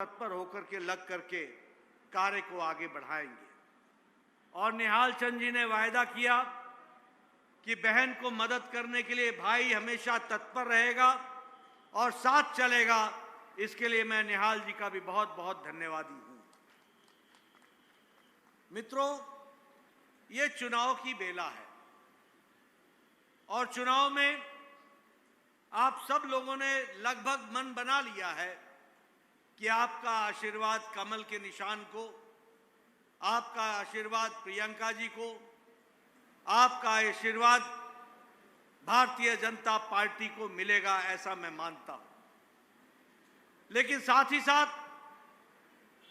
तत्पर होकर के लग करके कार्य को आगे बढ़ाएंगे। और निहाल चंद जी ने वायदा किया कि बहन को मदद करने के लिए भाई हमेशा तत्पर रहेगा और साथ चलेगा। इसके लिए मैं निहाल जी का भी बहुत बहुत धन्यवादी हूं। मित्रों, ये चुनाव की बेला है और चुनाव में आप सब लोगों ने लगभग मन बना लिया है कि आपका आशीर्वाद कमल के निशान को, आपका आशीर्वाद प्रियंका जी को, आपका आशीर्वाद भारतीय जनता पार्टी को मिलेगा, ऐसा मैं मानता हूं। लेकिन साथ ही साथ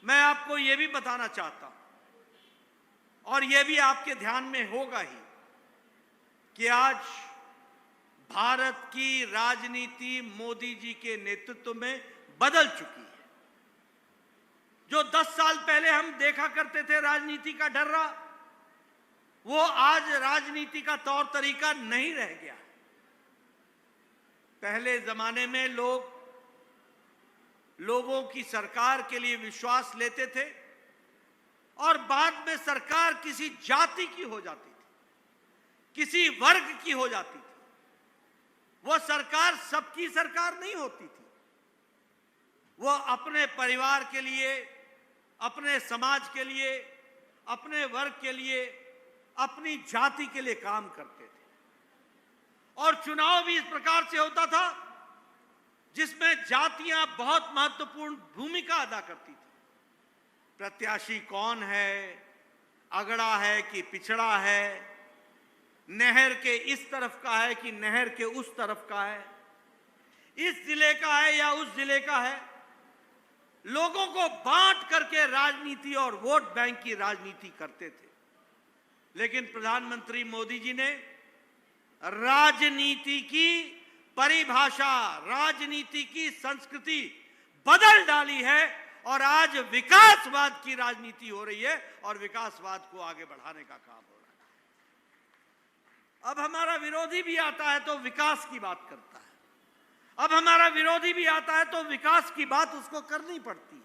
मैं आपको यह भी बताना चाहता हूं और यह भी आपके ध्यान में होगा ही कि आज भारत की राजनीति मोदी जी के नेतृत्व में बदल चुकी है। जो 10 साल पहले हम देखा करते थे राजनीति का ढर्रा, वो आज राजनीति का तौर तरीका नहीं रह गया। पहले जमाने में लोगों की सरकार के लिए विश्वास लेते थे और बाद में सरकार किसी जाति की हो जाती थी, किसी वर्ग की हो जाती थी। वो सरकार सबकी सरकार नहीं होती थी। वो अपने परिवार के लिए, अपने समाज के लिए, अपने वर्ग के लिए, अपनी जाति के लिए काम करते थे। और चुनाव भी इस प्रकार से होता था जिसमें जातियां बहुत महत्वपूर्ण भूमिका अदा करती थी। प्रत्याशी कौन है, अगड़ा है कि पिछड़ा है, नहर के इस तरफ का है कि नहर के उस तरफ का है, इस जिले का है या उस जिले का है, लोगों को बांट करके राजनीति और वोट बैंक की राजनीति करते थे। लेकिन प्रधानमंत्री मोदी जी ने राजनीति की परिभाषा, राजनीति की संस्कृति बदल डाली है और आज विकासवाद की राजनीति हो रही है और विकासवाद को आगे बढ़ाने का काम हो रहा है। अब हमारा विरोधी भी आता है तो विकास की बात करता है। अब हमारा विरोधी भी आता है तो विकास की बात उसको करनी पड़ती है।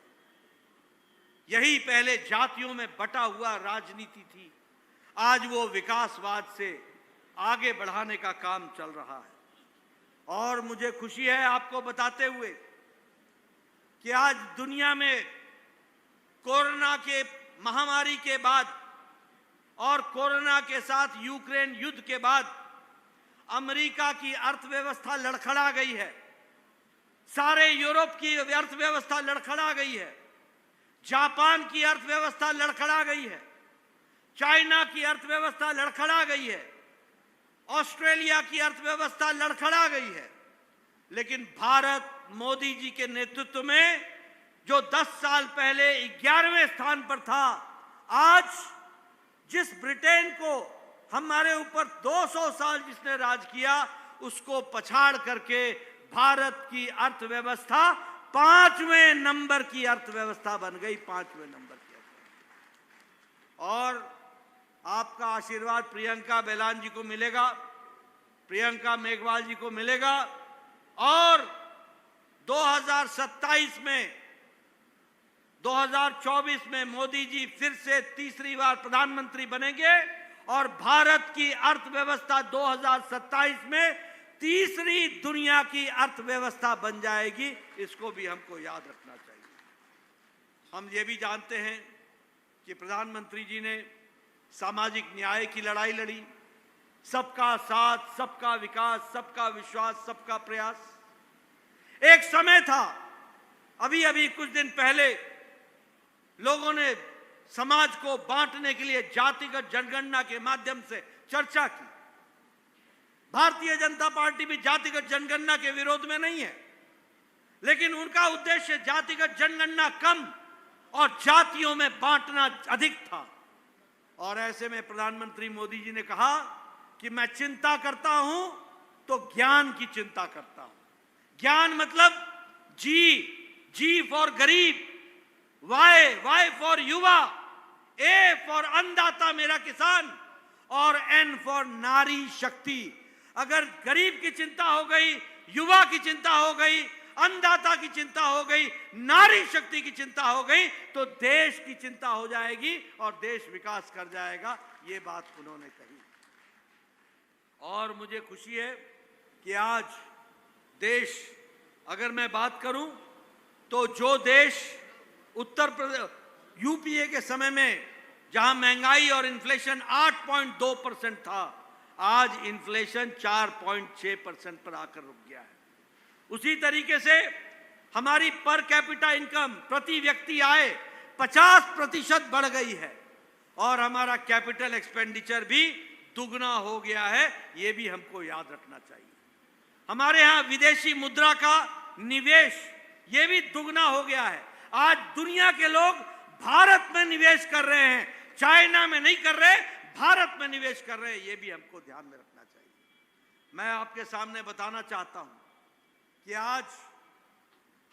यही पहले जातियों में बटा हुआ राजनीति थी, आज वो विकासवाद से आगे बढ़ाने का काम चल रहा है। और मुझे खुशी है आपको बताते हुए कि आज दुनिया में कोरोना के महामारी के बाद और कोरोना के साथ यूक्रेन युद्ध के बाद अमेरिका की अर्थव्यवस्था लड़खड़ा गई है, सारे यूरोप की अर्थव्यवस्था लड़खड़ा गई है, जापान की अर्थव्यवस्था लड़खड़ा गई है, चाइना की अर्थव्यवस्था लड़खड़ा गई है, ऑस्ट्रेलिया की अर्थव्यवस्था लड़खड़ा गई है। लेकिन भारत मोदी जी के नेतृत्व में जो 10 साल पहले 11वें स्थान पर था, आज जिस ब्रिटेन को हमारे ऊपर 200 साल जिसने राज किया, उसको पछाड़ करके भारत की अर्थव्यवस्था 5वें नंबर की अर्थव्यवस्था बन गई, 5वें नंबर की अर्थव्यवस्था। और आपका आशीर्वाद प्रियंका बेलान जी को मिलेगा, प्रियंका मेघवाल जी को मिलेगा और 2027 में, 2024 में मोदी जी फिर से तीसरी बार प्रधानमंत्री बनेंगे और भारत की अर्थव्यवस्था 2027 में तीसरी दुनिया की अर्थव्यवस्था बन जाएगी। इसको भी हमको याद रखना चाहिए। हम ये भी जानते हैं कि प्रधानमंत्री जी ने सामाजिक न्याय की लड़ाई लड़ी, सबका साथ, सबका विकास, सबका विश्वास, सबका प्रयास। एक समय था, अभी अभी कुछ दिन पहले लोगों ने समाज को बांटने के लिए जातिगत जनगणना के माध्यम से चर्चा की। भारतीय जनता पार्टी भी जातिगत जनगणना के विरोध में नहीं है, लेकिन उनका उद्देश्य जातिगत जनगणना कम और जातियों में बांटना अधिक था। और ऐसे में प्रधानमंत्री मोदी जी ने कहा कि मैं चिंता करता हूं तो ज्ञान की चिंता करता हूं। ज्ञान मतलब जी फॉर गरीब, वाई फॉर युवा, ए फॉर अन्नदाता मेरा किसान और एन फॉर नारी शक्ति। अगर गरीब की चिंता हो गई, युवा की चिंता हो गई, अन्नदाता की चिंता हो गई, नारी शक्ति की चिंता हो गई, तो देश की चिंता हो जाएगी और देश विकास कर जाएगा। ये बात उन्होंने कही। और मुझे खुशी है कि आज देश, अगर मैं बात करूं तो जो देश उत्तर प्रदेश यूपीए के समय में जहां महंगाई और इन्फ्लेशन 8.2% था, आज इन्फ्लेशन 4.6% पर आकर रुक गया है। उसी तरीके से हमारी पर कैपिटा इनकम, प्रति व्यक्ति आय 50% बढ़ गई है और हमारा कैपिटल एक्सपेंडिचर भी दुगना हो गया है। ये भी हमको याद रखना चाहिए। हमारे यहाँ विदेशी मुद्रा का निवेश ये भी दुगना हो गया है। आज दुनिया के लोग भारत में निवेश कर रहे हैं, चाइना में नहीं कर रहे, भारत में निवेश कर रहे हैं। ये भी हमको ध्यान में रखना चाहिए। मैं आपके सामने बताना चाहता हूं कि आज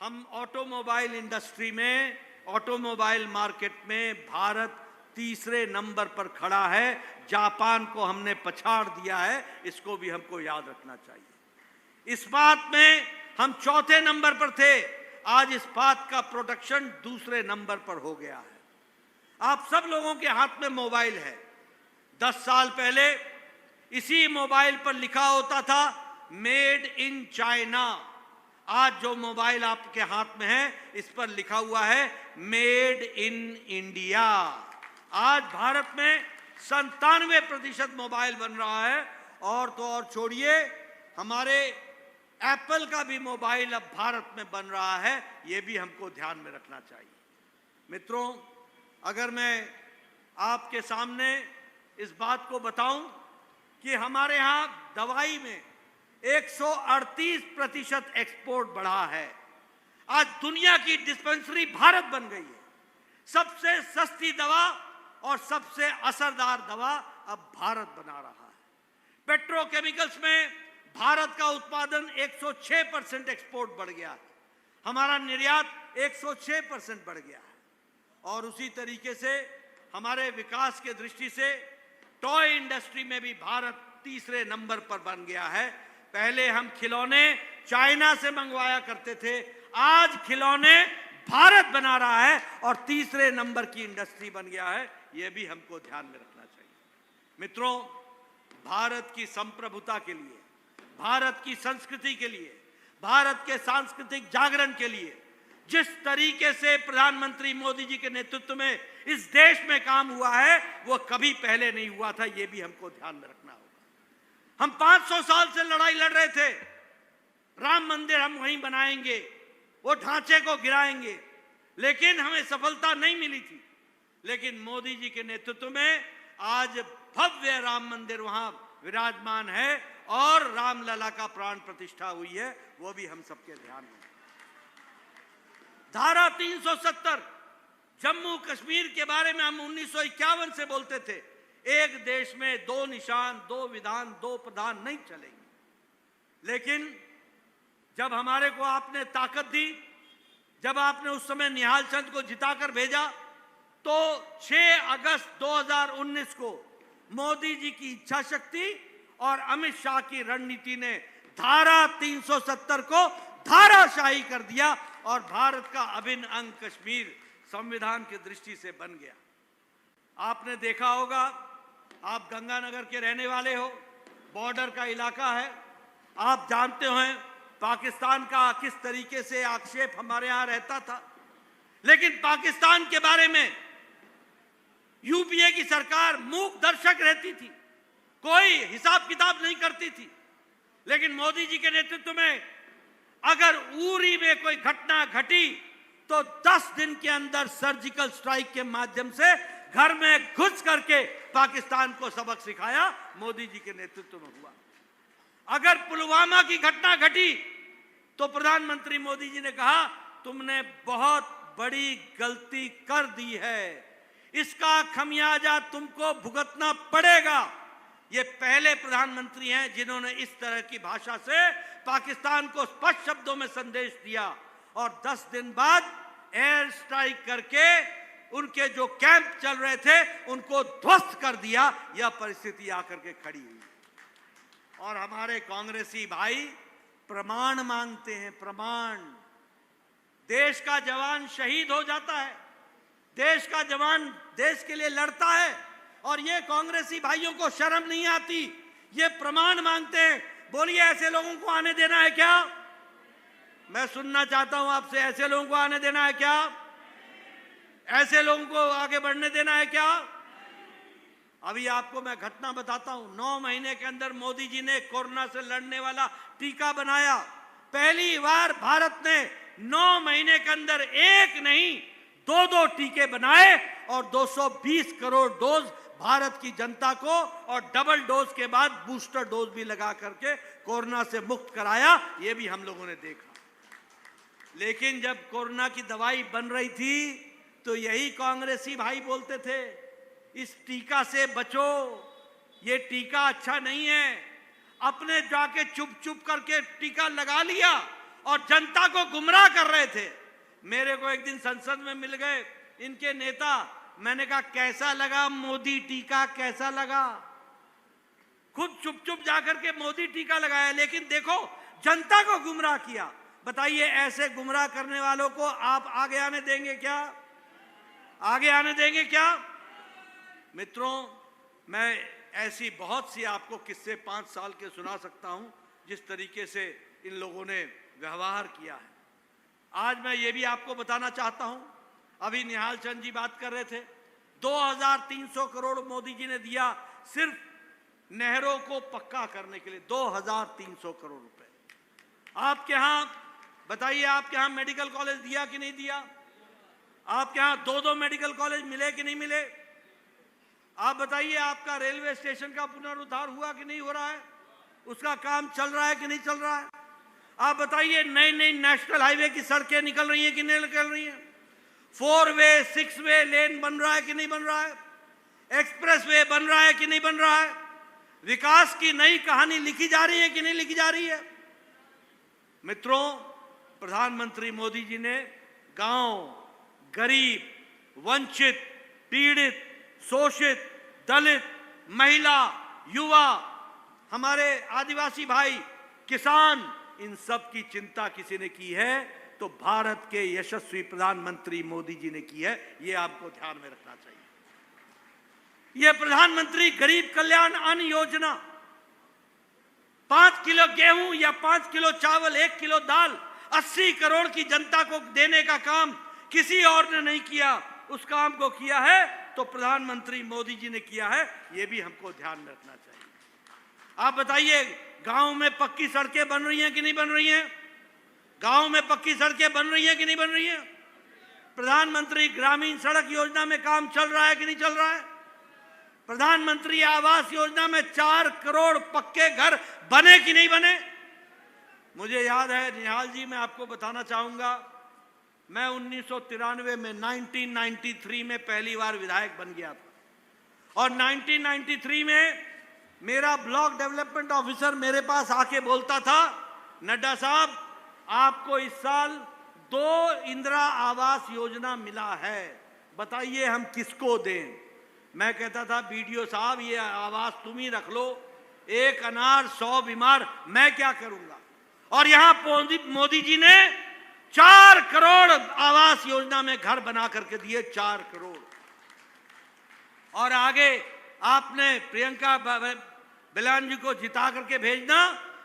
हम ऑटोमोबाइल इंडस्ट्री में, ऑटोमोबाइल मार्केट में भारत तीसरे नंबर पर खड़ा है। जापान को हमने पछाड़ दिया है, इसको भी हमको याद रखना चाहिए। इस्पात में हम चौथे नंबर पर थे, आज इस्पात का प्रोडक्शन दूसरे नंबर पर हो गया है। आप सब लोगों के हाथ में मोबाइल है। 10 साल पहले इसी मोबाइल पर लिखा होता था मेड इन चाइना। आज जो मोबाइल आपके हाथ में है, इस पर लिखा हुआ है मेड इन इंडिया। आज भारत में 97% मोबाइल बन रहा है। और तो और छोड़िए, हमारे एप्पल का भी मोबाइल अब भारत में बन रहा है। ये भी हमको ध्यान में रखना चाहिए। मित्रों, अगर मैं आपके सामने इस बात को बताऊं कि हमारे यहाँ दवाई में 138% एक्सपोर्ट बढ़ा है। आज दुनिया की डिस्पेंसरी भारत बन गई है। सबसे सस्ती दवा और सबसे असरदार दवा अब भारत बना रहा है। पेट्रोकेमिकल्स में भारत का उत्पादन 106% एक्सपोर्ट बढ़ गया है। हमारा निर्यात 106% बढ़ गया है। और उसी तरीके से हमारे विकास के दृष्टि से टॉय इंडस्ट्री में भी भारत तीसरे नंबर पर बन गया है। पहले हम खिलौने चाइना से मंगवाया करते थे, आज खिलौने भारत बना रहा है और तीसरे नंबर की इंडस्ट्री बन गया है। यह भी हमको ध्यान में रखना चाहिए। मित्रों, भारत की संप्रभुता के लिए, भारत की संस्कृति के लिए, भारत के सांस्कृतिक जागरण के लिए जिस तरीके से प्रधानमंत्री मोदी जी के नेतृत्व में इस देश में काम हुआ है, वो कभी पहले नहीं हुआ था। ये भी हमको ध्यान में रखना होगा। हम 500 साल से लड़ाई लड़ रहे थे, राम मंदिर हम वहीं बनाएंगे, वो ढांचे को गिराएंगे, लेकिन हमें सफलता नहीं मिली थी। लेकिन मोदी जी के नेतृत्व में आज भव्य राम मंदिर वहां विराजमान है और रामलला का प्राण प्रतिष्ठा हुई है। वो भी हम सबके ध्यान में। धारा 370 जम्मू कश्मीर के बारे में हम 1951 से बोलते थे, एक देश में 2 निशान, 2 विधान, 2 प्रधान नहीं चलेंगे। लेकिन जब हमारे को आपने ताकत दी, जब आपने उस समय निहाल चंद को जिताकर भेजा, तो 6 अगस्त 2019 को मोदी जी की इच्छा शक्ति और अमित शाह की रणनीति ने धारा 370 को धाराशाही कर दिया और भारत का अभिन्न अंग कश्मीर संविधान की दृष्टि से बन गया। आपने देखा होगा, आप गंगानगर के रहने वाले हो, बॉर्डर का इलाका है, आप जानते हो पाकिस्तान का किस तरीके से आक्षेप हमारे यहां रहता था। लेकिन पाकिस्तान के बारे में यूपीए की सरकार मूक दर्शक रहती थी, कोई हिसाब किताब नहीं करती थी। लेकिन मोदी जी के नेतृत्व में अगर उरी में कोई घटना घटी तो 10 दिन के अंदर सर्जिकल स्ट्राइक के माध्यम से घर में घुस करके पाकिस्तान को सबक सिखाया, मोदी जी के नेतृत्व में हुआ। अगर पुलवामा की घटना घटी तो प्रधानमंत्री मोदी जी ने कहा तुमने बहुत बड़ी गलती कर दी है, इसका खमियाजा तुमको भुगतना पड़ेगा। ये पहले प्रधानमंत्री हैं जिन्होंने इस तरह की भाषा से पाकिस्तान को स्पष्ट शब्दों में संदेश दिया और 10 दिन बाद एयर स्ट्राइक करके उनके जो कैंप चल रहे थे उनको ध्वस्त कर दिया। यह परिस्थिति आकर के खड़ी हुई और हमारे कांग्रेसी भाई प्रमाण मांगते हैं, प्रमाण। देश का जवान शहीद हो जाता है, देश का जवान देश के लिए लड़ता है, और ये कांग्रेसी भाइयों को शर्म नहीं आती, ये प्रमाण मांगते हैं। बोलिए, ऐसे लोगों को आने देना है क्या? मैं सुनना चाहता हूं आपसे, ऐसे लोगों को आने देना है क्या? ऐसे लोगों को आगे बढ़ने देना है क्या? अभी आपको मैं घटना बताता हूं। 9 महीने के अंदर मोदी जी ने कोरोना से लड़ने वाला टीका बनाया। पहली बार भारत ने 9 महीने के अंदर एक नहीं 2 टीके बनाए, और 220 करोड़ डोज भारत की जनता को, और डबल डोज के बाद बूस्टर डोज भी लगा करके कोरोना से मुक्त कराया। ये भी हम लोगों ने देखा। लेकिन जब कोरोना की दवाई बन रही थी तो यही कांग्रेसी भाई बोलते थे, इस टीका से बचो, ये टीका अच्छा नहीं है। अपने जाके चुप चुप करके टीका लगा लिया और जनता को गुमराह कर रहे थे। मेरे को एक दिन संसद में मिल गए इनके नेता, मैंने कहा कैसा लगा मोदी टीका, कैसा लगा? खुद चुप चुप जाकर के मोदी टीका लगाया, लेकिन देखो जनता को गुमराह किया। बताइए, ऐसे गुमराह करने वालों को आप आगे आने देंगे क्या? आगे आने देंगे क्या? मित्रों, मैं ऐसी बहुत सी आपको किस्से 5 साल के सुना सकता हूं, जिस तरीके से इन लोगों ने व्यवहार किया है। आज मैं ये भी आपको बताना चाहता हूं, अभी निहाल चंद जी बात कर रहे थे, 2300 करोड़ मोदी जी ने दिया सिर्फ नहरों को पक्का करने के लिए, 2300 करोड़ रुपए। आपके यहां बताइए, आपके यहां मेडिकल कॉलेज दिया कि नहीं दिया? आपके यहां 2 मेडिकल कॉलेज मिले कि नहीं मिले? आप बताइए, आपका रेलवे स्टेशन का पुनरुद्धार हुआ कि नहीं हो रहा है? उसका काम चल रहा है कि नहीं चल रहा है? आप बताइए, नई नई नेशनल हाईवे की सड़कें निकल रही हैं कि नहीं निकल रही हैं? 4 वे 6 वे लेन बन रहा है कि नहीं बन रहा है? एक्सप्रेस वे बन रहा है कि नहीं बन रहा है? विकास की नई कहानी लिखी जा रही है कि नहीं लिखी जा रही है? मित्रों, प्रधानमंत्री मोदी जी ने गांव, गरीब, वंचित, पीड़ित, शोषित, दलित, महिला, युवा, हमारे आदिवासी भाई, किसान, इन सब की चिंता किसी ने की है तो भारत के यशस्वी प्रधानमंत्री मोदी जी ने की है। ये आपको ध्यान में रखना चाहिए। यह प्रधानमंत्री गरीब कल्याण अन्न योजना, 5 किलो गेहूं या 5 किलो चावल, 1 किलो दाल, 80 करोड़ की जनता को देने का काम किसी और ने नहीं किया। उस काम को किया है तो प्रधानमंत्री मोदी जी ने किया है। यह भी हमको ध्यान में रखना चाहिए। आप बताइए, गांव में पक्की सड़कें बन रही हैं कि नहीं बन रही हैं? गांव में पक्की सड़कें बन रही हैं कि नहीं बन रही हैं? प्रधानमंत्री ग्रामीण सड़क योजना में काम चल रहा है कि नहीं चल रहा है? प्रधानमंत्री आवास योजना में 4 करोड़ पक्के घर बने कि नहीं बने? मुझे याद है निहाल जी, मैं आपको बताना चाहूंगा, मैं 1993 में 1993 में पहली बार विधायक बन गया था, और 1993 में मेरा ब्लॉक डेवलपमेंट ऑफिसर मेरे पास आके बोलता था, नड्डा साहब आपको इस साल 2 इंदिरा आवास योजना मिला है, बताइए हम किसको दें? मैं कहता था, बीडीओ साहब ये आवास तुम ही रख लो, 1 अनार 100 बीमार, मैं क्या करूंगा? और यहां मोदी जी ने 4 करोड़ आवास योजना में घर बना करके दिए, 4 करोड़। और आगे आपने प्रियंका बिलान जी को जिता करके भेजना।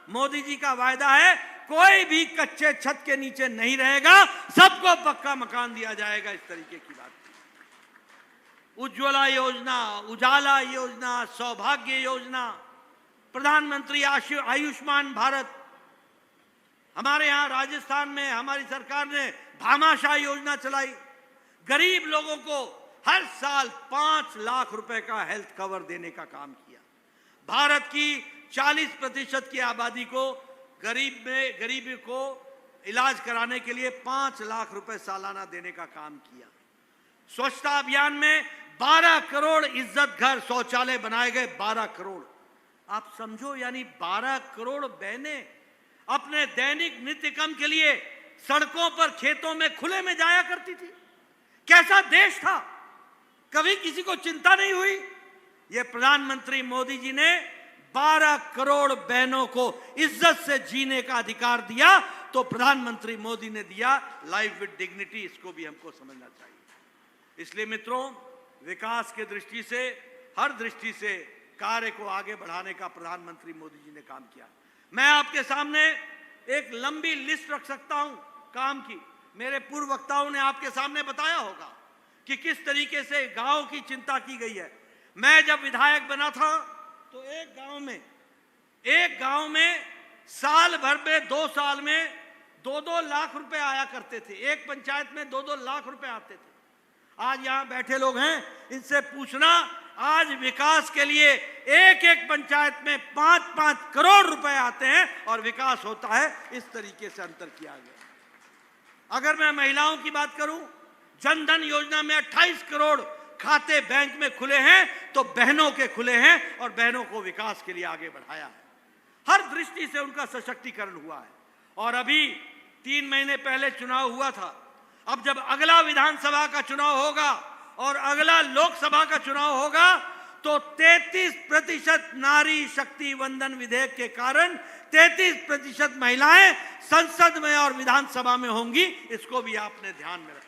मोदी जी का वायदा है, कोई भी कच्चे छत के नीचे नहीं रहेगा, सबको पक्का मकान दिया जाएगा। इस तरीके की बात, उज्ज्वला योजना, उजाला योजना, सौभाग्य योजना, प्रधानमंत्री आयुष्मान भारत, हमारे यहां राजस्थान में हमारी सरकार ने भामाशाह योजना चलाई। गरीब लोगों को हर साल 5 लाख रुपए का हेल्थ कवर देने का काम किया। भारत की 40% की आबादी को गरीबी को इलाज कराने के लिए 5 लाख रुपए सालाना देने का काम किया। स्वच्छता अभियान में 12 करोड़ इज्जत घर शौचालय बनाए गए, 12 करोड़। आप समझो, यानी 12 करोड़ बहनें अपने दैनिक नित्य कर्म के लिए सड़कों पर, खेतों में, खुले में जाया करती थी। कैसा देश था, कभी किसी को चिंता नहीं हुई। यह प्रधानमंत्री मोदी जी ने 12 करोड़ बहनों को इज्जत से जीने का अधिकार दिया, तो प्रधानमंत्री मोदी ने दिया लाइफ विद डिग्निटी। इसको भी हमको समझना चाहिए। इसलिए मित्रों, विकास के दृष्टि से, हर दृष्टि से कार्य को आगे बढ़ाने का प्रधानमंत्री मोदी जी ने काम किया। मैं आपके सामने एक लंबी लिस्ट रख सकता हूं काम की। मेरे पूर्व वक्ताओं ने आपके सामने बताया होगा कि किस तरीके से गांव की चिंता की गई है। मैं जब विधायक बना था तो एक गांव में साल भर में 2 साल में 2-2 लाख रुपए आया करते थे। एक पंचायत में 2-2 लाख रुपए आते थे। आज यहां बैठे लोग हैं, इनसे पूछना, आज विकास के लिए एक पंचायत में 5-5 करोड़ रुपए आते हैं और विकास होता है। इस तरीके से अंतर किया गया। अगर मैं महिलाओं की बात करूं, जनधन योजना में 28 करोड़ खाते बैंक में खुले हैं, तो बहनों के खुले हैं और बहनों को विकास के लिए आगे बढ़ाया है। हर दृष्टि से उनका सशक्तिकरण हुआ है। और अभी 3 महीने पहले चुनाव हुआ था। अब जब अगला विधानसभा का चुनाव होगा और अगला लोकसभा का चुनाव होगा, तो 33% नारी शक्ति वंदन विधेयक के कारण 33% महिलाएं संसद में और विधानसभा में होंगी। इसको भी आपने ध्यान में रखना।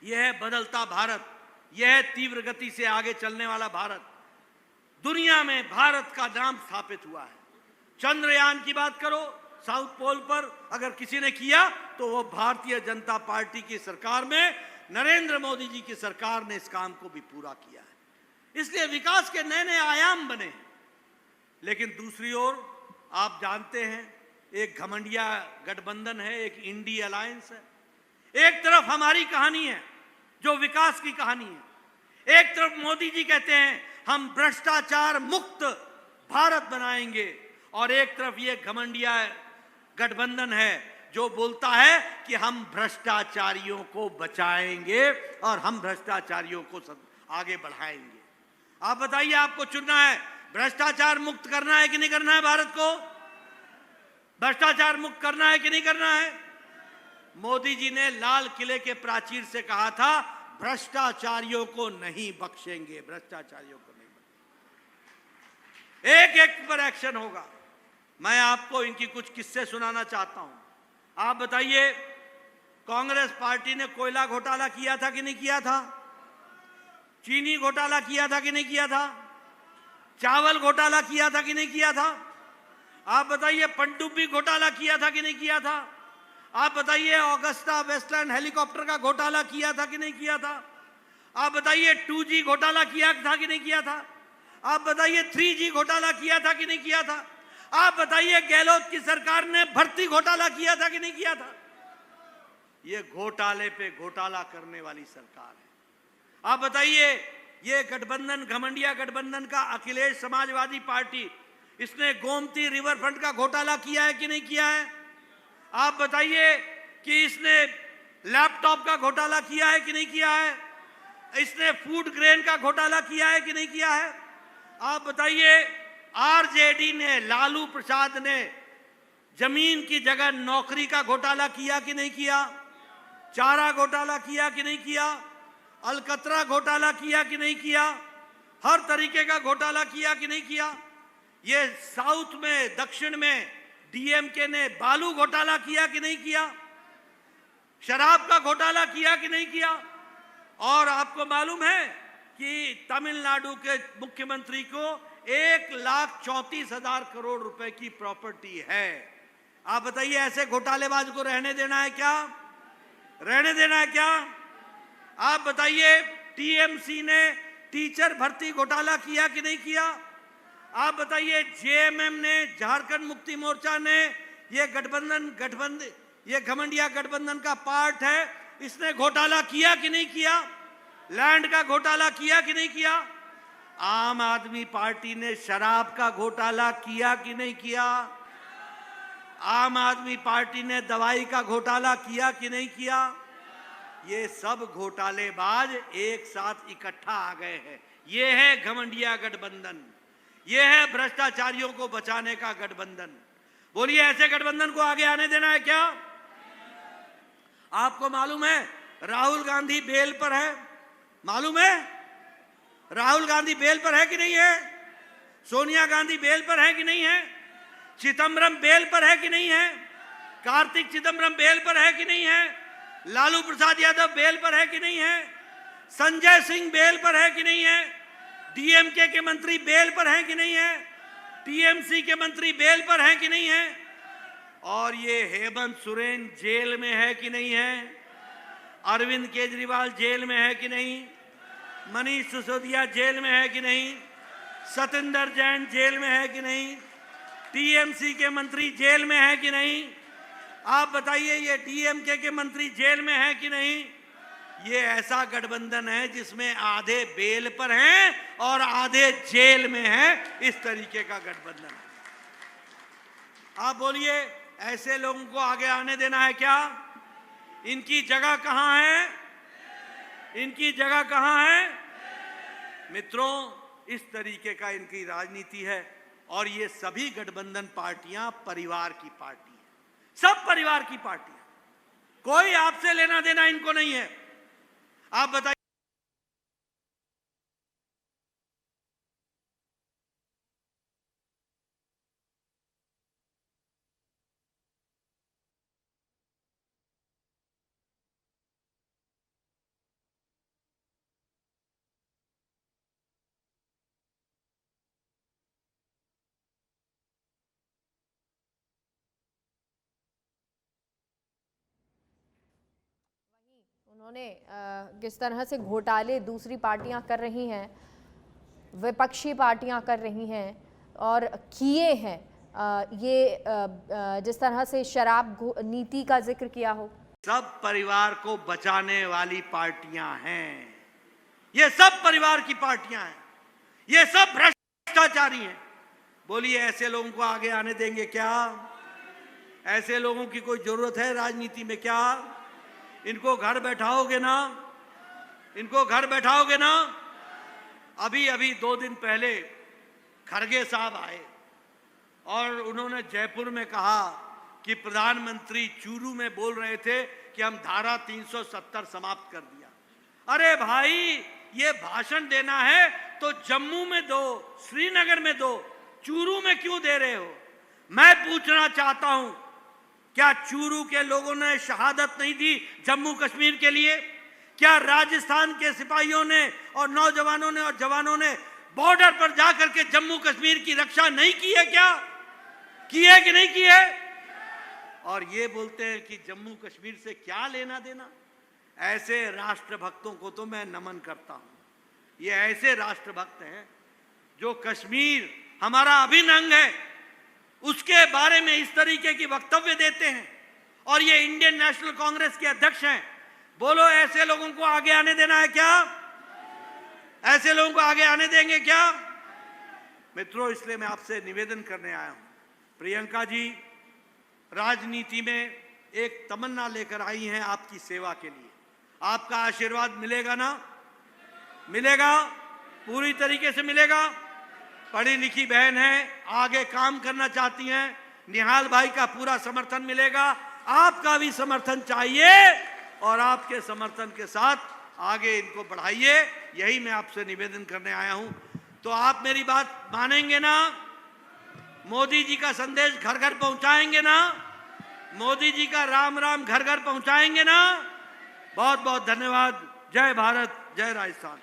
यह है बदलता भारत, यह है तीव्र गति से आगे चलने वाला भारत। दुनिया में भारत का नाम स्थापित हुआ है। चंद्रयान की बात करो, साउथ पोल पर अगर किसी ने किया तो वो भारतीय जनता पार्टी की सरकार में नरेंद्र मोदी जी की सरकार ने इस काम को भी पूरा किया है। इसलिए विकास के नए नए आयाम बने हैं। लेकिन दूसरी ओर आप जानते हैं, एक घमंडिया गठबंधन है, एक इंडी अलायंस है। एक तरफ हमारी कहानी है जो विकास की कहानी है। एक तरफ मोदी जी कहते हैं हम भ्रष्टाचार मुक्त भारत बनाएंगे, और एक तरफ ये घमंडिया गठबंधन है जो बोलता है कि हम भ्रष्टाचारियों को बचाएंगे और हम भ्रष्टाचारियों को आगे बढ़ाएंगे। आप बताइए, आपको चुनना है, भ्रष्टाचार मुक्त करना है कि नहीं करना है? भारत को भ्रष्टाचार मुक्त करना है कि नहीं करना है? मोदी जी ने लाल किले के प्राचीर से कहा था, भ्रष्टाचारियों को नहीं बख्शेंगे, भ्रष्टाचारियों को नहीं बख्शेंगे। एक एक पर एक्शन होगा। मैं आपको इनकी कुछ किस्से सुनाना चाहता हूं। आप बताइए, कांग्रेस पार्टी ने कोयला घोटाला किया था कि नहीं किया था? चीनी घोटाला किया था कि नहीं किया था? चावल घोटाला किया था कि नहीं किया था? आप बताइए, पनडुब्बी घोटाला किया था कि नहीं किया था? आप बताइए, ऑगस्टा वेस्टलैंड हेलीकॉप्टर का घोटाला किया था कि नहीं किया था? आप बताइए, 2G घोटाला किया था कि नहीं किया था? आप बताइए, 3G घोटाला किया था कि नहीं किया था? आप बताइए, गहलोत की सरकार ने भर्ती घोटाला किया था कि नहीं किया था? ये घोटाले पे घोटाला करने वाली सरकार है। आप बताइए, ये गठबंधन, घमंडिया गठबंधन का अखिलेश समाजवादी पार्टी, इसने गोमती रिवरफ्रंट का घोटाला किया है कि नहीं किया है? आप बताइए कि इसने लैपटॉप का घोटाला किया है कि नहीं किया है? इसने फूड ग्रेन का घोटाला किया है कि नहीं किया है? आप बताइए, आरजेडी ने, लालू प्रसाद ने जमीन की जगह नौकरी का घोटाला किया कि नहीं किया? चारा घोटाला किया कि नहीं किया? अलकतरा घोटाला किया कि नहीं किया? हर तरीके का घोटाला किया कि नहीं किया? ये साउथ में, दक्षिण में डीएमके ने बालू घोटाला किया कि नहीं किया? शराब का घोटाला किया कि नहीं किया? और आपको मालूम है कि तमिलनाडु के मुख्यमंत्री को 1,34,000 करोड़ रुपए की प्रॉपर्टी है। आप बताइए, ऐसे घोटालेबाज को रहने देना है क्या? रहने देना है क्या? आप बताइए, टीएमसी ने टीचर भर्ती घोटाला किया कि नहीं किया? आप बताइए, जेएमएम ने, झारखंड मुक्ति मोर्चा ने, ये ये घमंडिया गठबंधन का पार्ट है, इसने घोटाला किया कि नहीं किया? लैंड का घोटाला किया कि नहीं किया? आम आदमी पार्टी ने शराब का घोटाला किया कि नहीं किया? आम आदमी पार्टी ने दवाई का घोटाला किया कि नहीं किया? ये सब घोटालेबाज एक साथ इकट्ठा आ गए हैं। ये है घमंडिया गठबंधन, ये है भ्रष्टाचारियों को बचाने का गठबंधन। बोलिए, ऐसे गठबंधन को आगे आने देना है क्या? आपको मालूम है राहुल गांधी बेल पर है? मालूम है राहुल गांधी बेल पर है कि नहीं है? सोनिया गांधी बेल पर है कि नहीं है? चिदंबरम बेल पर है कि नहीं है? कार्तिक चिदंबरम बेल पर है कि नहीं है? लालू प्रसाद यादव बेल पर है कि नहीं है? संजय सिंह बेल पर है कि नहीं है? डीएमके के मंत्री बेल पर है कि नहीं है? टीएमसी के मंत्री बेल पर है कि नहीं है? और ये हेमंत सोरेन जेल में है कि नहीं है? अरविंद केजरीवाल जेल में है कि नहीं? मनीष सिसोदिया जेल में है कि नहीं? सतेंद्र जैन जेल में है कि नहीं? टीएमसी के मंत्री जेल में है कि नहीं? आप बताइए, ये डीएमके के मंत्री जेल में है कि नहीं? ये ऐसा गठबंधन है जिसमें आधे बेल पर हैं और आधे जेल में हैं। इस तरीके का गठबंधन है। आप बोलिए, ऐसे लोगों को आगे आने देना है क्या? इनकी जगह कहां है? इनकी जगह कहां है? मित्रों, इस तरीके का इनकी राजनीति है। और ये सभी गठबंधन पार्टियां परिवार की पार्टी है, सब परिवार की पार्टी है। कोई आपसे लेना देना इनको नहीं है। आप बताइए, उन्होंने किस तरह से घोटाले दूसरी पार्टियां कर रही हैं, विपक्षी पार्टियां कर रही हैं और किए हैं, ये जिस तरह से शराब नीति का जिक्र किया हो। सब परिवार को बचाने वाली पार्टियां हैं। ये सब परिवार की पार्टियां हैं। ये सब भ्रष्टाचारी हैं। बोलिए, ऐसे लोगों को आगे आने देंगे क्या? ऐसे लोगों की कोई जरूरत है राजनीति में क्या? इनको घर बैठाओगे ना? इनको घर बैठाओगे ना? अभी अभी 2 दिन पहले खरगे साहब आए और उन्होंने जयपुर में कहा कि प्रधानमंत्री चूरू में बोल रहे थे कि हम धारा 370 समाप्त कर दिया। अरे भाई, ये भाषण देना है तो जम्मू में दो, श्रीनगर में दो, चूरू में क्यों दे रहे हो? मैं पूछना चाहता हूं, क्या चूरू के लोगों ने शहादत नहीं दी जम्मू कश्मीर के लिए? क्या राजस्थान के सिपाहियों ने और नौजवानों ने और जवानों ने बॉर्डर पर जाकर के जम्मू कश्मीर की रक्षा नहीं की है? क्या की है कि नहीं की है? और ये बोलते हैं कि जम्मू कश्मीर से क्या लेना देना। ऐसे राष्ट्रभक्तों को तो मैं नमन करता हूं। ये ऐसे राष्ट्रभक्त हैं जो कश्मीर हमारा अभिन्न अंग है उसके बारे में इस तरीके की वक्तव्य देते हैं। और ये इंडियन नेशनल कांग्रेस के अध्यक्ष हैं। बोलो, ऐसे लोगों को आगे आने देना है क्या? ऐसे लोगों को आगे आने देंगे क्या? मित्रों, इसलिए मैं आपसे निवेदन करने आया हूं। प्रियंका जी राजनीति में एक तमन्ना लेकर आई हैं आपकी सेवा के लिए। आपका आशीर्वाद मिलेगा ना? मिलेगा, पूरी तरीके से मिलेगा। पढ़ी लिखी बहन है, आगे काम करना चाहती हैं, निहाल भाई का पूरा समर्थन मिलेगा। आपका भी समर्थन चाहिए और आपके समर्थन के साथ आगे इनको बढ़ाइए। यही मैं आपसे निवेदन करने आया हूं। तो आप मेरी बात मानेंगे ना? मोदी जी का संदेश घर घर पहुंचाएंगे ना? मोदी जी का राम राम घर घर पहुंचाएंगे ना? बहुत बहुत धन्यवाद। जय भारत, जय राजस्थान।